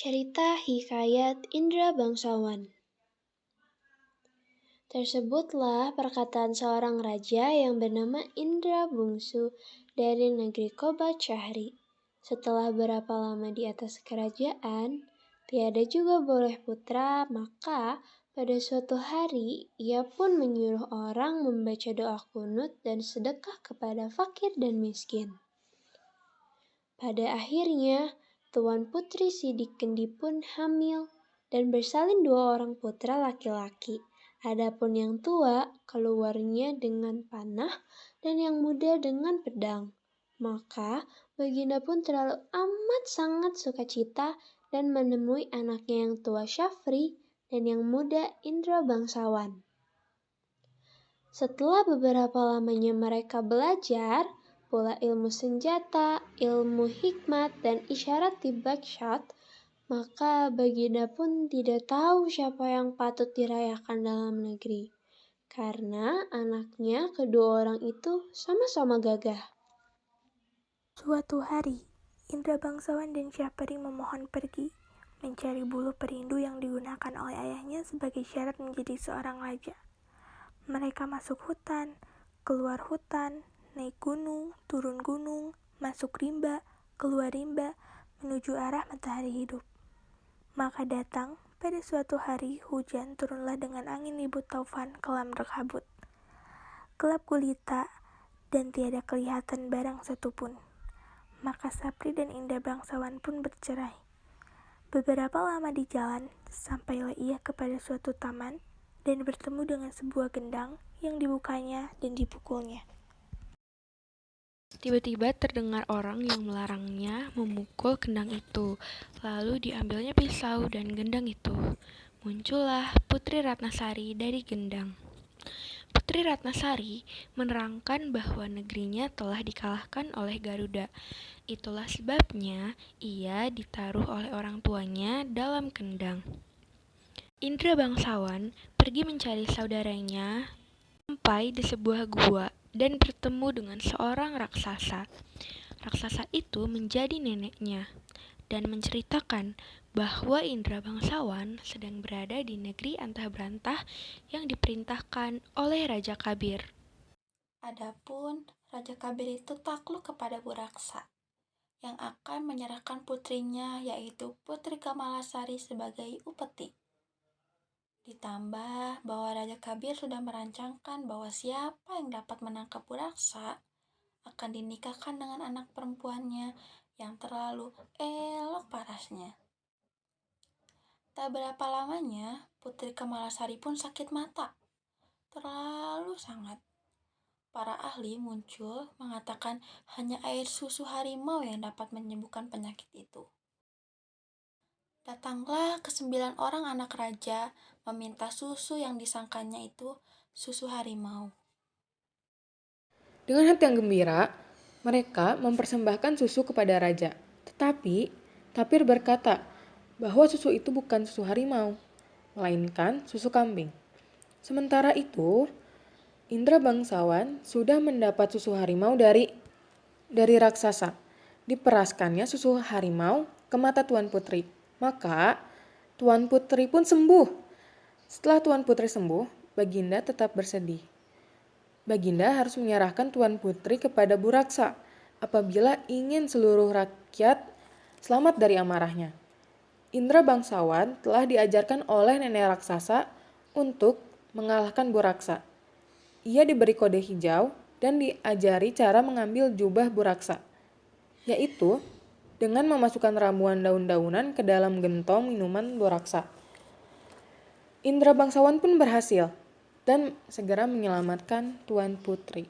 Cerita Hikayat Indra Bangsawan. Tersebutlah perkataan seorang raja yang bernama Indra Bungsu dari negeri Kobat Syahri. Setelah berapa lama di atas kerajaan, tiada juga boleh putra, maka pada suatu hari ia pun menyuruh orang membaca doa kunut dan sedekah kepada fakir dan miskin. Pada akhirnya, Tuan Putri Sidikendi pun hamil dan bersalin 2 orang putra laki-laki. Adapun yang tua keluarnya dengan panah dan yang muda dengan pedang. Maka Baginda pun terlalu amat sangat sukacita dan menemui anaknya yang tua Syafri dan yang muda Indra Bangsawan. Setelah beberapa lamanya mereka belajar, pula ilmu senjata, ilmu hikmat, dan isyarat di Baksyat, maka Baginda pun tidak tahu siapa yang patut dirayakan dalam negeri. Karena anaknya kedua orang itu sama-sama gagah. Suatu hari, Indra Bangsawan dan Syafri memohon pergi, mencari bulu perindu yang digunakan oleh ayahnya sebagai syarat menjadi seorang raja. Mereka masuk hutan, keluar hutan, naik gunung, turun gunung, masuk rimba, keluar rimba, menuju arah matahari hidup. Maka datang pada suatu hari hujan turunlah dengan angin ribut taufan kelam berkabut. Gelap gulita dan tiada kelihatan barang satupun. Maka Syafri dan Indra Bangsawan pun bercerai. Beberapa lama di jalan, sampailah ia kepada suatu taman dan bertemu dengan sebuah gendang yang dibukanya dan dipukulnya. Tiba-tiba terdengar orang yang melarangnya memukul gendang itu. Lalu diambilnya pisau dan gendang itu. Muncullah Putri Ratnasari dari gendang. Putri Ratnasari menerangkan bahwa negerinya telah dikalahkan oleh Garuda. Itulah sebabnya ia ditaruh oleh orang tuanya dalam gendang. Indra Bangsawan pergi mencari saudaranya sampai di sebuah gua dan bertemu dengan seorang raksasa. Raksasa itu menjadi neneknya dan menceritakan bahwa Indra Bangsawan sedang berada di negeri antah berantah yang diperintahkan oleh Raja Kabir. Adapun Raja Kabir itu takluk kepada Buraksa yang akan menyerahkan putrinya, yaitu Putri Kamalasari, sebagai upeti. Ditambah bahwa Raja Kabir sudah merancangkan bahwa siapa yang dapat menangkap Buraksa akan dinikahkan dengan anak perempuannya yang terlalu elok parasnya. Tak berapa lamanya, Putri Kamalasari pun sakit mata, terlalu sangat. Para ahli muncul mengatakan hanya air susu harimau yang dapat menyembuhkan penyakit itu. Datanglah ke-9 orang anak raja meminta susu yang disangkanya itu susu harimau. Dengan hati yang gembira, mereka mempersembahkan susu kepada raja. Tetapi Tapir berkata bahwa susu itu bukan susu harimau, melainkan susu kambing. Sementara itu, Indra Bangsawan sudah mendapat susu harimau dari raksasa. Diperaskannya susu harimau ke mata Tuan Putri. Maka Tuan Putri pun sembuh. Setelah Tuan Putri sembuh, Baginda tetap bersedih. Baginda harus menyerahkan Tuan Putri kepada Buraksa apabila ingin seluruh rakyat selamat dari amarahnya. Indra Bangsawan telah diajarkan oleh nenek raksasa untuk mengalahkan Buraksa. Ia diberi kode hijau dan diajari cara mengambil jubah Buraksa, yaitu dengan memasukkan ramuan daun-daunan ke dalam gentong minuman Buraksa. Indra Bangsawan pun berhasil dan segera menyelamatkan Tuan Putri.